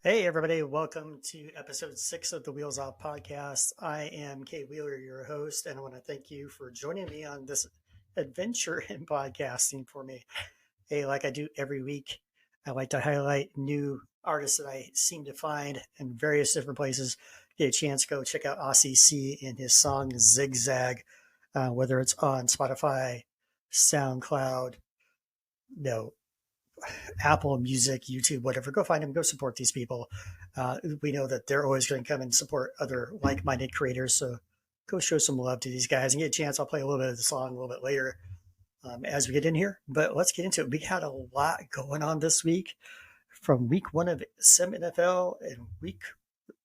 Hey, everybody. Welcome to episode 6 of the Wheels Off podcast. I am Kate Wheeler, your host, and I want to thank you for joining me on this adventure in podcasting for me. Hey, like I do every week, I like to highlight new artists that I seem to find in various different places. Get a chance to go check out Aussie C and his song Zigzag, whether it's on Spotify, SoundCloud, no, Apple Music, YouTube, whatever. Go find them. Go support these people. We know that they're always going to come and support other like-minded creators. So go show some love to these guys and get a chance. I'll play a little bit of the song a little bit later as we get in here. But let's get into it. We had a lot going on this week, from week 1 of SimNFL and week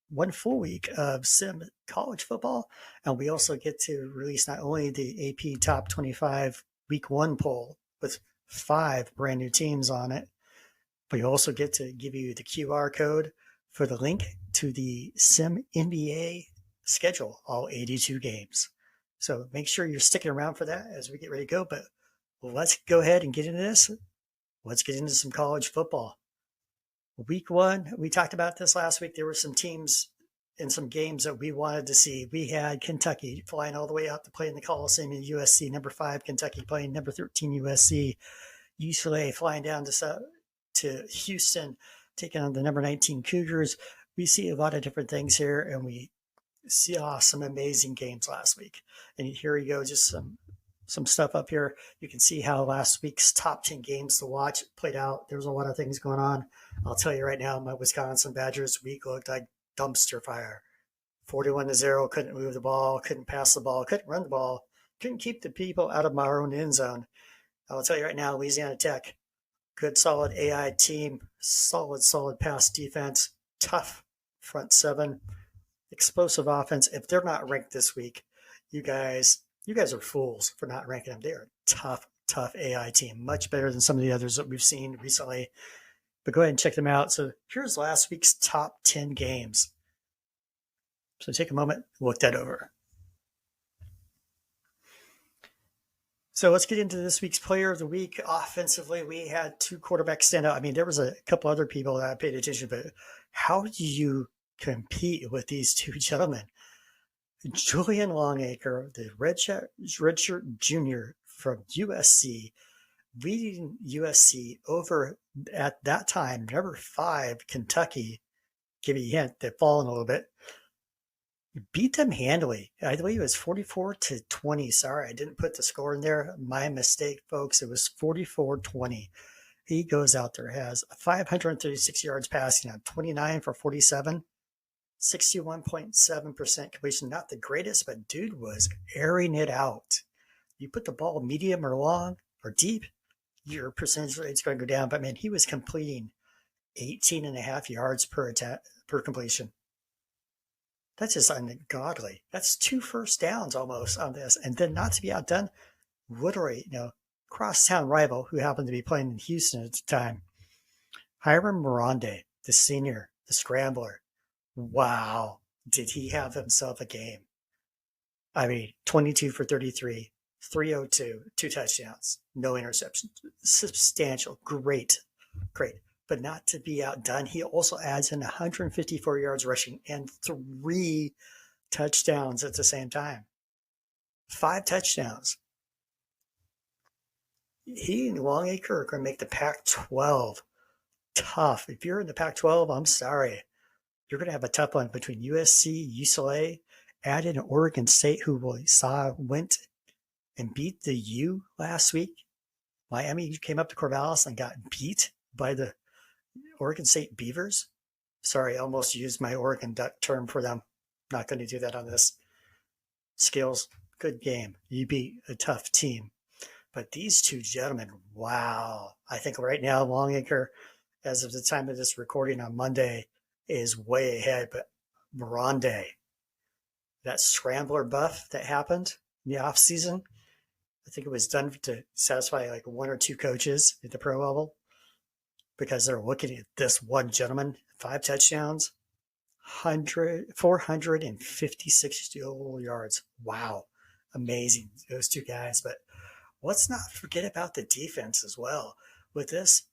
1 full week of Sim college football. And we also get to release not only the AP Top 25 week 1 poll with 5 brand new teams on it, but you also get to give you the QR code for the link to the SimNBA schedule, all 82 games. So make sure you're sticking around for that as we get ready to go. But let's go ahead and get into this. Let's get into some college football. Week 1, we talked about this last week. There were some teams and some games that we wanted to see. We had Kentucky flying all the way out to play in the Coliseum in USC, number 5 Kentucky playing number 13 USC. UCLA flying down to Houston, taking on the number 19 Cougars. We see a lot of different things here, and we saw some amazing games last week. And here you go, just some stuff up here. You can see how last week's top 10 games to watch played out. There was a lot of things going on. I'll tell you right now, my Wisconsin Badgers week looked like dumpster fire. 41-0, couldn't move the ball, couldn't pass the ball, couldn't run the ball, couldn't keep the people out of my own end zone. I'll tell you right now, Louisiana Tech, good, solid AI team, solid pass defense, tough front 7, explosive offense. If they're not ranked this week, you guys are fools for not ranking them. They're a tough AI team, much better than some of the others that we've seen recently. But go ahead and check them out. So here's last week's top 10 games. So take a moment, look that over. So let's get into this week's player of the week. Offensively, we had 2 quarterbacks stand out. I mean, there was a couple other people that I paid attention to, but how do you compete with these 2 gentlemen? Julian Longacre, the redshirt junior from USC, leading USC over, at that time, number 5 Kentucky. Give you a hint, they've fallen a little bit. Beat them handily. I believe it was 44-20. Sorry, I didn't put the score in there. My mistake, folks. It was 44-20. He goes out there, has 536 yards passing on 29 for 47, 61.7% completion. Not the greatest, but dude was airing it out. You put the ball medium or long or deep, your percentage rate's going to go down. But man, he was completing 18.5 yards per completion. That's just ungodly. That's 2 first downs almost on this. And then not to be outdone, literally, crosstown rival who happened to be playing in Houston at the time, Hiram Morande, the senior, the scrambler. Wow, did he have himself a game. I mean, 22 for 33, 302, 2 touchdowns, no interceptions. Substantial, great. But not to be outdone, he also adds in 154 yards rushing and 3 touchdowns at the same time. 5 touchdowns. He and Longacre are going to make the Pac-12 tough. If you're in the Pac-12, I'm sorry. You're going to have a tough one between USC, UCLA, add in Oregon State, who we saw went and beat the U last week. Miami came up to Corvallis and got beat by the Oregon State Beavers. Sorry, I almost used my Oregon Duck term for them. Not going to do that on this. Skills, good game. You beat a tough team. But these 2 gentlemen, wow. I think right now Longacre, as of the time of this recording on Monday, is way ahead. But Morande, that scrambler buff that happened in the offseason, I think it was done to satisfy like 1 or 2 coaches at the pro level, because they're looking at this one gentleman, 5 touchdowns, 456 total yards. Wow. Amazing, those 2 guys. But let's not forget about the defense as well. With this,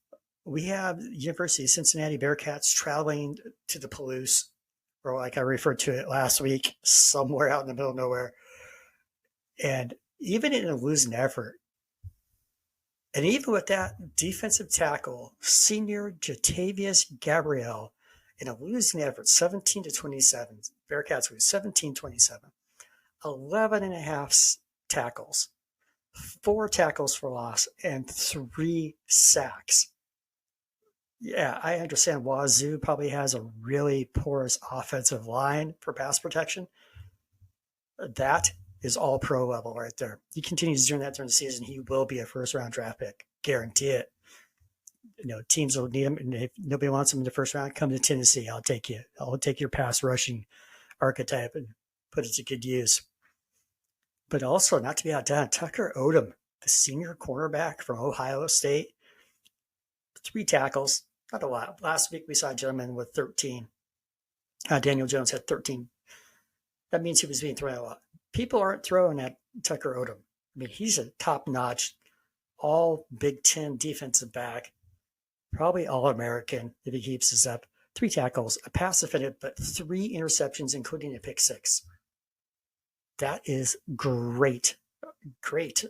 we have University of Cincinnati Bearcats traveling to the Palouse, or like I referred to it last week, somewhere out in the middle of nowhere. And even in a losing effort, and even with that defensive tackle, senior Jatavius Gabriel, in a losing effort, 17-27, Bearcats lose 17-27, 11 and a half tackles, 4 tackles for loss, and 3 sacks. Yeah, I understand Wazoo probably has a really porous offensive line for pass protection. That is all pro level right there. He continues doing that during the season, he will be a first round draft pick. Guarantee it. Teams will need him, and if nobody wants him in the first round, come to Tennessee. I'll take you. I'll take your pass rushing archetype and put it to good use. But also, not to be outdone, Tucker Odom, the senior cornerback from Ohio State, 3 tackles, not a lot. Last week we saw a gentleman with 13. Daniel Jones had 13. That means he was being thrown a lot. People aren't throwing at Tucker Odom. I mean, he's a top-notch, all Big Ten defensive back, probably All-American if he keeps this up. 3 tackles, a pass defended, but 3 interceptions, including a pick 6. That is great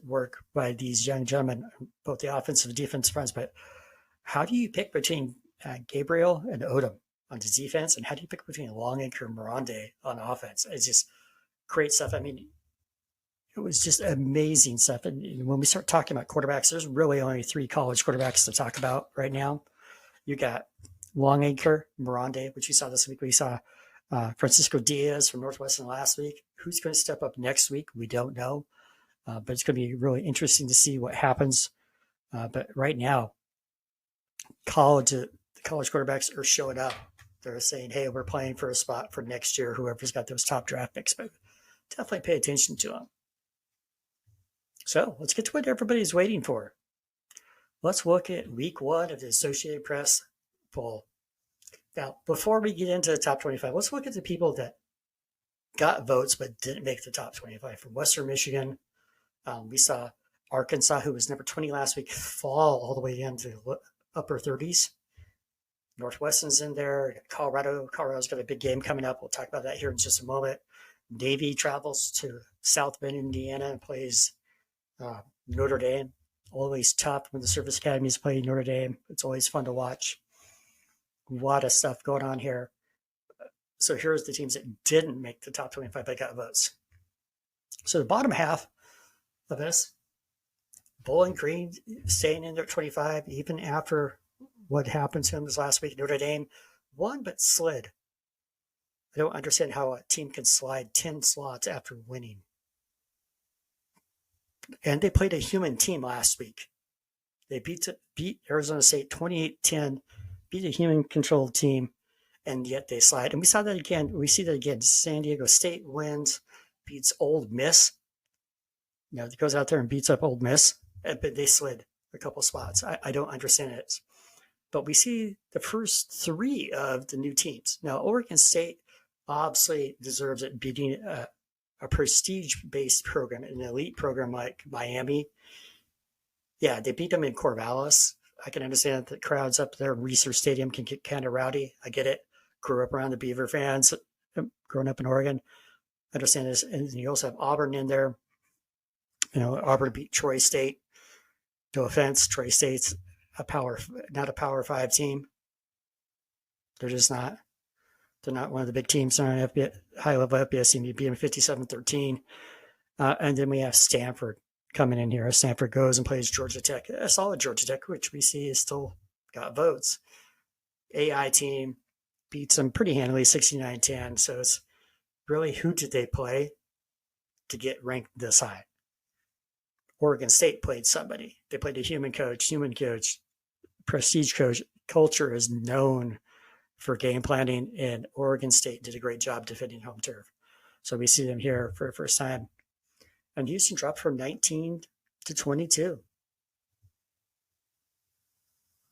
work by these young gentlemen, both the offensive and defensive fronts. But how do you pick between Gabriel and Odom on the defense, and how do you pick between Longacre and Morande on offense? It's just great stuff. I mean, it was just amazing stuff. And when we start talking about quarterbacks, there's really only 3 college quarterbacks to talk about right now. You got Longacre, Morande, which we saw this week. We saw Francisco Diaz from Northwestern last week. Who's going to step up next week? We don't know. But it's going to be really interesting to see what happens. But right now, college quarterbacks are showing up. They're saying, hey, we're playing for a spot for next year, whoever's got those top draft picks. But definitely pay attention to them. So let's get to what everybody's waiting for. Let's look at week 1 of the Associated Press poll. Now, before we get into the top 25, let's look at the people that got votes but didn't make the top 25. From Western Michigan, we saw Arkansas, who was number 20 last week, fall all the way into the upper 30s. Northwestern's in there. Colorado's got a big game coming up. We'll talk about that here in just a moment. Navy travels to South Bend, Indiana, and plays Notre Dame. Always tough when the service academies play Notre Dame. It's always fun to watch. A lot of stuff going on here. So here's the teams that didn't make the top 25 but got votes. So the bottom half of this, Bowling Green staying in there at 25, even after what happened to him this last week. Notre Dame won but slid. I don't understand how a team can slide 10 slots after winning. And they played a human team last week. They beat Arizona State 28-10, beat a human-controlled team, and yet they slide. And we saw that again. We see that again. San Diego State wins, beats Ole Miss. It goes out there and beats up Ole Miss, but they slid a couple spots. I don't understand it. But we see the first 3 of the new teams. Now, Oregon State obviously deserves it, beating a prestige-based program, an elite program like Miami. Yeah, they beat them in Corvallis. I can understand that the crowds up there, Research Stadium, can get kind of rowdy. I get it. Grew up around the Beaver fans, growing up in Oregon. I understand this. And you also have Auburn in there. Auburn beat Troy State. No offense, Troy State's not a Power 5 team. They're just not. They're not one of the big teams on an high-level FBS team. You beat them 57-13. And then we have Stanford coming in here. Stanford goes and plays Georgia Tech. A solid Georgia Tech, which we see is still got votes. AI team beats them pretty handily, 69-10. So it's really, who did they play to get ranked this high? Oregon State played somebody. They played a human coach, prestige coach. Culture is known for game planning, and Oregon State did a great job defending home turf. So we see them here for the first time. And Houston dropped from 19 to 22.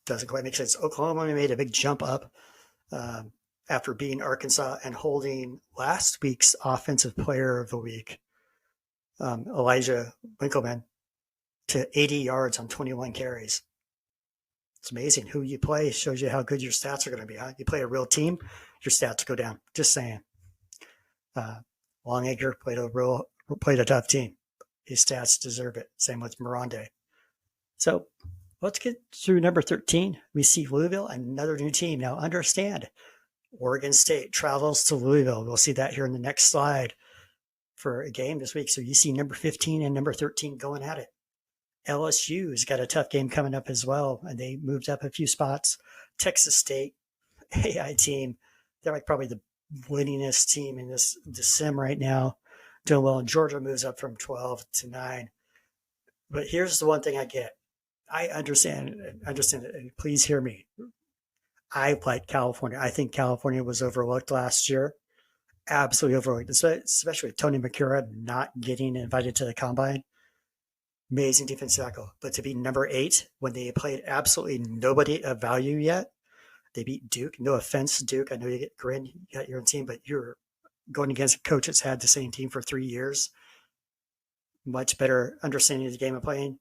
Doesn't quite make sense. Oklahoma made a big jump up after beating Arkansas and holding last week's Offensive Player of the Week, Elijah Winkleman, to 80 yards on 21 carries. It's amazing. Who you play shows you how good your stats are going to be. Huh? You play a real team, your stats go down. Just saying. Longacre played a tough team. His stats deserve it. Same with Mirande. So let's get through number 13. We see Louisville, another new team. Now understand, Oregon State travels to Louisville. We'll see that here in the next slide for a game this week. So you see number 15 and number 13 going at it. LSU's got a tough game coming up as well, and they moved up a few spots. Texas State, AI team, they're like probably the winningest team in the sim right now, doing well. And Georgia moves up from 12 to 9. But here's the one thing I get. I understand it, and please hear me. I like California. I think California was overlooked last year. Absolutely overlooked, especially with Tony McCura not getting invited to the combine. Amazing defensive tackle. But to be number 8 when they played absolutely nobody of value yet, they beat Duke. No offense, Duke. I know you get Grin, you got your own team, but you're going against a coach that's had the same team for 3 years. Much better understanding of the game of playing.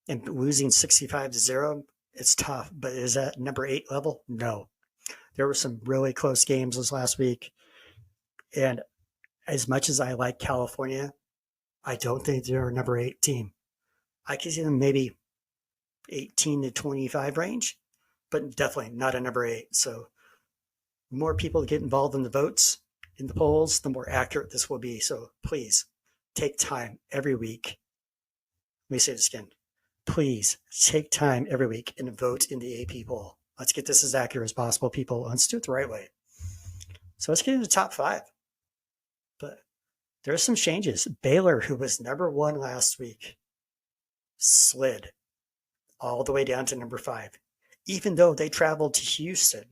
And losing 65-0, it's tough. But is that number 8 level? No. There were some really close games this last week. And as much as I like California, I don't think they're a number 8 team. I could see them maybe 18 to 25 range, but definitely not a number 8. So the more people get involved in the votes, in the polls, the more accurate this will be. So please take time every week. Let me say this again. Please take time every week and vote in the AP poll. Let's get this as accurate as possible, people. Let's do it the right way. So let's get into the top 5. But there's some changes. Baylor, who was number 1 last week, slid all the way down to number 5. Even though they traveled to Houston,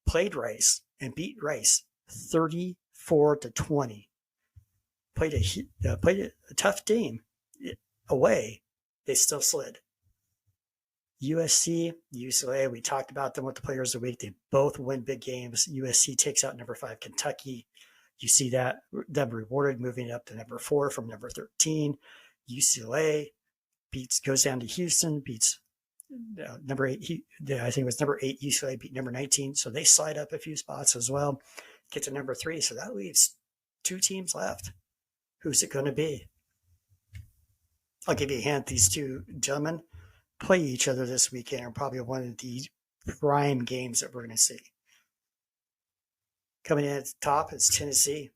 played Rice, and beat Rice 34-20. Played a tough game away. They still slid. USC, UCLA, we talked about them with the players of the week. They both win big games. USC takes out number 5 Kentucky. You see that them rewarded, moving up to number 4 from number 13. UCLA goes down to Houston, beats number 8. I think it was number 8 UCLA beat number 19. So they slide up a few spots as well, get to number 3. So that leaves 2 teams left. Who's it going to be? I'll give you a hint. These 2 gentlemen play each other this weekend, and probably one of the prime games that we're going to see. Coming in at the top is Tennessee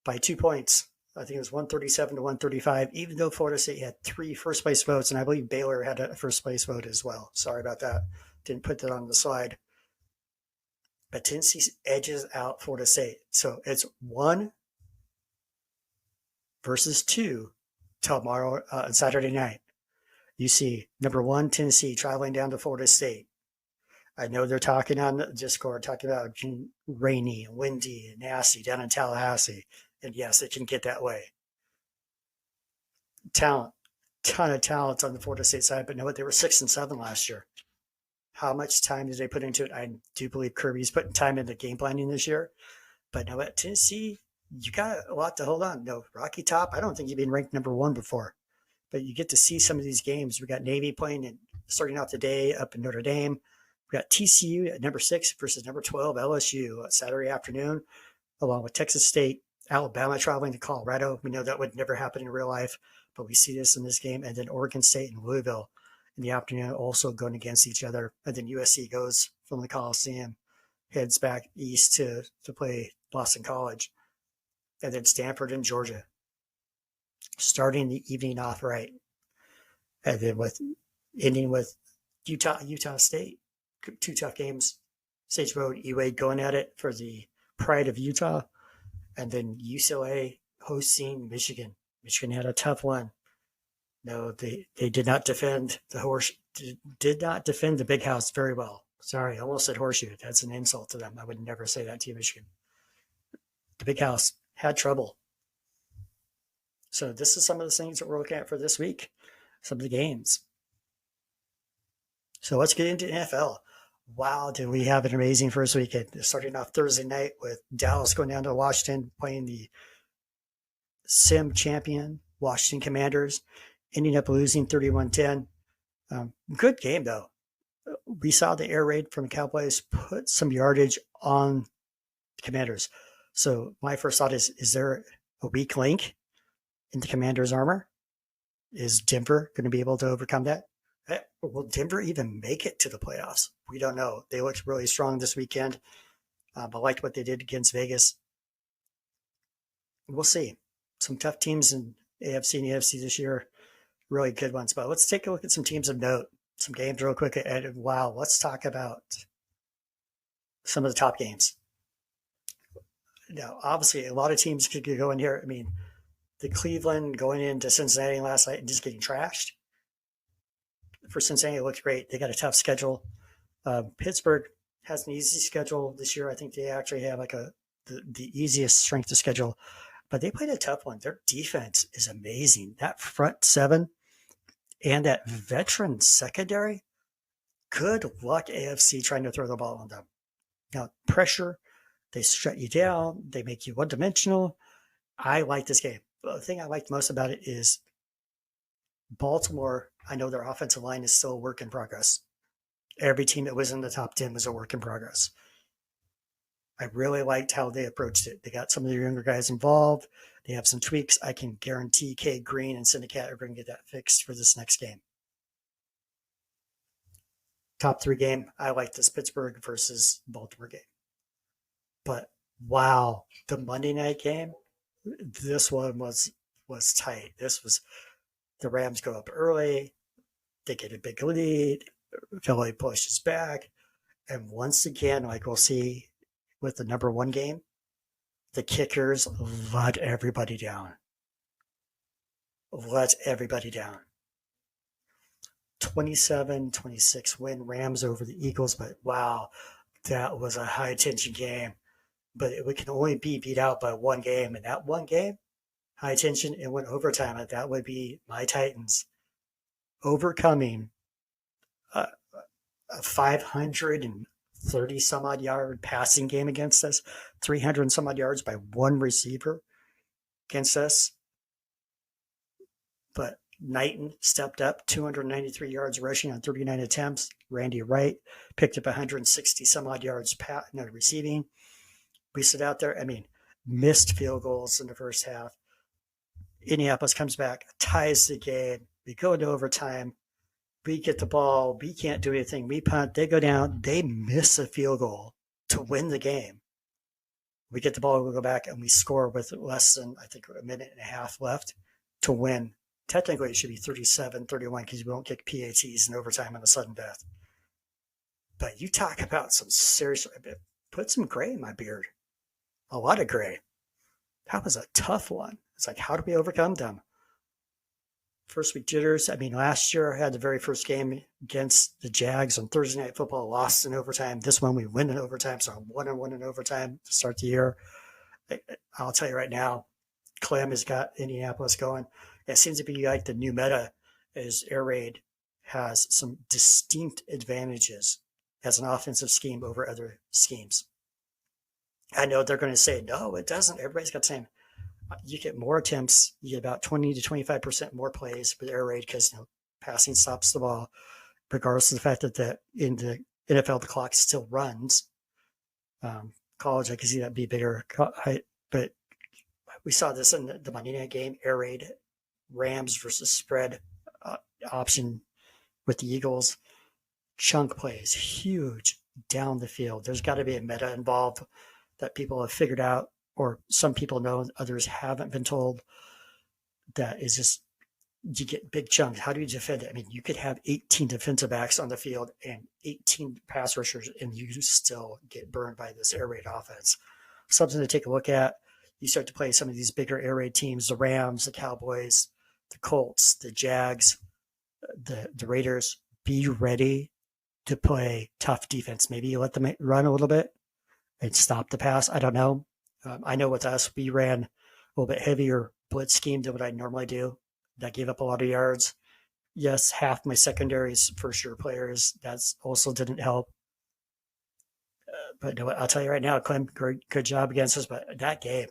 by 2 points. I think it was 137-135, even though Florida State had 3 first-place votes, and I believe Baylor had a first-place vote as well. Sorry about that. Didn't put that on the slide. But Tennessee edges out Florida State. So it's 1 versus 2 tomorrow on Saturday night. You see number 1 Tennessee traveling down to Florida State. I know they're talking on the Discord, talking about rainy and windy and nasty down in Tallahassee. And yes, it can get that way. Ton of talent on the Florida State side, but know what? They were 6-7 last year. How much time did they put into it? I do believe Kirby's putting time into game planning this year. But know what? Tennessee, you got a lot to hold on. No, Rocky Top, I don't think you've been ranked number 1 before. But you get to see some of these games. We got Navy playing and starting out the day up in Notre Dame. We got TCU at number 6 versus number 12 LSU Saturday afternoon, along with Texas State, Alabama traveling to Colorado. We know that would never happen in real life, but we see this in this game. And then Oregon State and Louisville in the afternoon also going against each other. And then USC goes from the Coliseum, heads back east to play Boston College. And then Stanford and Georgia, starting the evening off right. And then ending with Utah State. 2 tough games. Sage Road, E-Wade going at it for the pride of Utah. And then UCLA hosting Michigan. Michigan had a tough one. No, they did not defend the big house very well. Sorry, I almost said horseshoe. That's an insult to them. I would never say that to you, Michigan. The big house had trouble. So this is some of the things that we're looking at for this week. Some of the games. So let's get into NFL. Wow, did we have an amazing first weekend. Starting off Thursday night with Dallas going down to Washington, playing the Sim champion, Washington Commanders, ending up losing 31-10. Good game, though. We saw the air raid from the Cowboys put some yardage on the Commanders. So my first thought is there a weak link in the Commanders' armor? Is Denver going to be able to overcome that? Will Denver even make it to the playoffs? We don't know. They looked really strong this weekend. I liked what they did against Vegas. We'll see. Some tough teams in AFC and EFC this year, really good ones. But let's take a look at some teams of note, some games real quick. And wow, let's talk about some of the top games. Now, obviously, a lot of teams could go in here. I mean, the Cleveland going into Cincinnati last night and just getting trashed. For Cincinnati, it looked great. They got a tough schedule. Pittsburgh has an easy schedule this year. I think they actually have like the easiest strength of schedule, but they played a tough one. Their defense is amazing. That front seven and that veteran secondary, good luck AFC trying to throw the ball on them. Now, pressure, they shut you down. They make you one-dimensional. I like this game. The thing I liked most about it is Baltimore, I know their offensive line is still a work in progress. Every team that was in the top 10 was a work in progress. I really liked how they approached it. They got some of the younger guys involved. They have some tweaks. I can guarantee Cade Green and Syndicate are going to get that fixed for this next game. Top 3 game, I like this Pittsburgh versus Baltimore game. But wow, the Monday night game, this one was tight. This was the Rams go up early. They get a big lead. Philly pushes back. And once again, like we'll see with the number 1 game, the kickers let everybody down. 27-26 win Rams over the Eagles. But wow, that was a high tension game. But it can only be beat out by 1 game. And that 1 game, high tension, it went overtime. And that would be my Titans overcoming a 530 some odd yard passing game against us, 300 some odd yards by 1 receiver against us. But Knighton stepped up, 293 yards rushing on 39 attempts. Randy Wright picked up 160 some odd yards receiving. We sit out there, missed field goals in the first half. Indianapolis comes back, ties the game. We go into overtime. We get the ball. We can't do anything. We punt. They go down. They miss a field goal to win the game. We get the ball. We go back and we score with less than, I think, a minute and a half left to win. Technically, it should be 37-31 because we won't kick PATs in overtime on a sudden death. But you talk about some serious, put some gray in my beard. A lot of gray. That was a tough one. It's like, how do we overcome them? First week jitters. Last year I had the very first game against the Jags on Thursday Night Football, lost in overtime. This one we win in overtime, so I'm 1-1 in overtime to start the year. I'll tell you right now, Clem has got Indianapolis going. It seems to be like the new meta is air raid has some distinct advantages as an offensive scheme over other schemes. I know they're going to say, no, it doesn't. Everybody's got the same. You get more attempts. You get about 20 to 25% more plays with air raid because passing stops the ball, regardless of the fact that in the NFL, the clock still runs. College, I can see that be bigger. But we saw this in the Monday night game, air raid, Rams versus spread option with the Eagles. Chunk plays, huge down the field. There's got to be a meta involved that people have figured out, or some people know, others haven't been told, that is just, you get big chunks. How do you defend it? You could have 18 defensive backs on the field and 18 pass rushers, and you still get burned by this air raid offense. Something to take a look at. You start to play some of these bigger air raid teams, the Rams, the Cowboys, the Colts, the Jags, the Raiders. Be ready to play tough defense. Maybe you let them run a little bit and stop the pass. I don't know. I know with us, we ran a little bit heavier blitz scheme than what I normally do. That gave up a lot of yards. Yes, half my secondary's first-year players. That also didn't help. But I'll tell you right now, Clem, good job against us. But that game,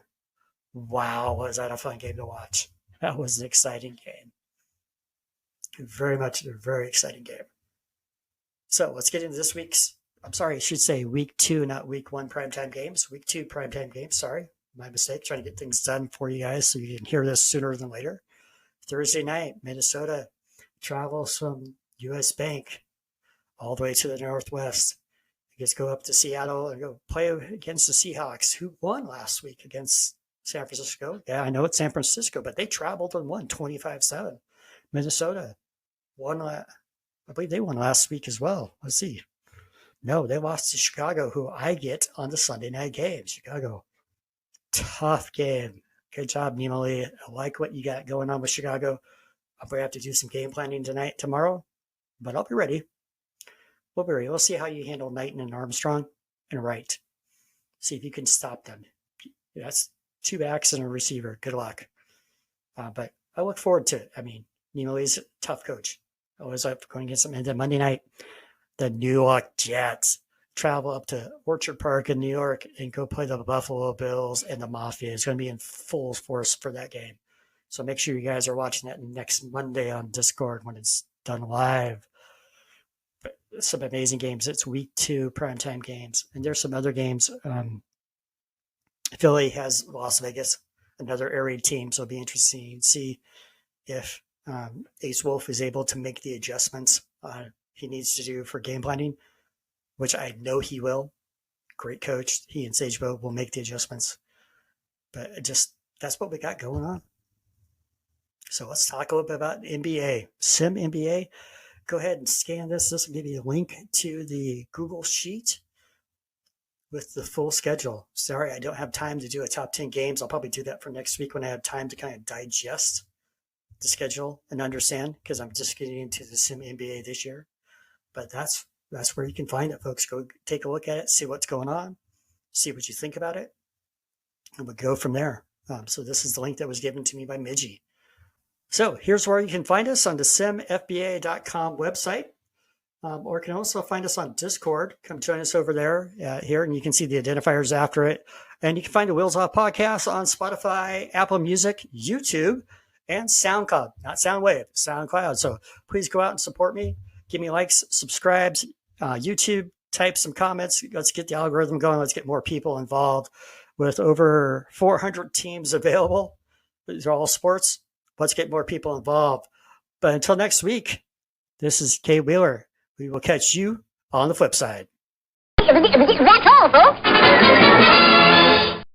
wow, was that a fun game to watch. That was an exciting game. Very much a very exciting game. So let's get into this week's, I should say week 2, not week 1 primetime games. Week 2 primetime games, sorry. My mistake, trying to get things done for you guys so you can hear this sooner than later. Thursday night, Minnesota travels from U.S. Bank all the way to the Northwest. I guess go up to Seattle and go play against the Seahawks, who won last week against San Francisco. Yeah, I know it's San Francisco, but they traveled and won 25-7. Minnesota won, I believe they won last week as well. Let's see. No, they lost to Chicago, who I get on the Sunday night game. Chicago, tough game. Good job, Nimali. I like what you got going on with Chicago. I'll probably have to do some game planning tomorrow, but I'll be ready. We'll be ready. We'll see how you handle Knighton and Armstrong and Wright. See if you can stop them. That's 2 backs and a receiver. Good luck. But I look forward to it. I mean, Nimali's a tough coach. Always up going against them. And then Monday night, the New York Jets travel up to Orchard Park in New York and go play the Buffalo Bills and the Mafia. It's going to be in full force for that game. So make sure you guys are watching that next Monday on Discord when it's done live. But some amazing games. It's week 2 primetime games. And there's some other games. Philly has Las Vegas, another area team. So it'll be interesting to see if Ace Wolf is able to make the adjustments he needs to do for game planning, which I know he will. Great coach. He and Sagebo will make the adjustments. But that's what we got going on. So let's talk a little bit about NBA. SimNFBA. Go ahead and scan this. This will give you a link to the Google Sheet with the full schedule. Sorry, I don't have time to do a top 10 games. I'll probably do that for next week when I have time to kind of digest the schedule and understand, because I'm just getting into the SimNFBA this year. But that's where you can find it, folks. Go take a look at it, see what's going on, see what you think about it, and we'll go from there. So this is the link that was given to me by Midgie. So here's where you can find us on the SimFBA.com website, or you can also find us on Discord. Come join us over there here, and you can see the identifiers after it. And you can find the Wheels Off podcast on Spotify, Apple Music, YouTube, and SoundCloud. Not SoundWave, SoundCloud. So please go out and support me. Give me likes, subscribes, YouTube, type some comments. Let's get the algorithm going. Let's get more people involved. With over 400 teams available, these are all sports. Let's get more people involved. But until next week, this is Kay Wheeler. We will catch you on the flip side. That's all, folks.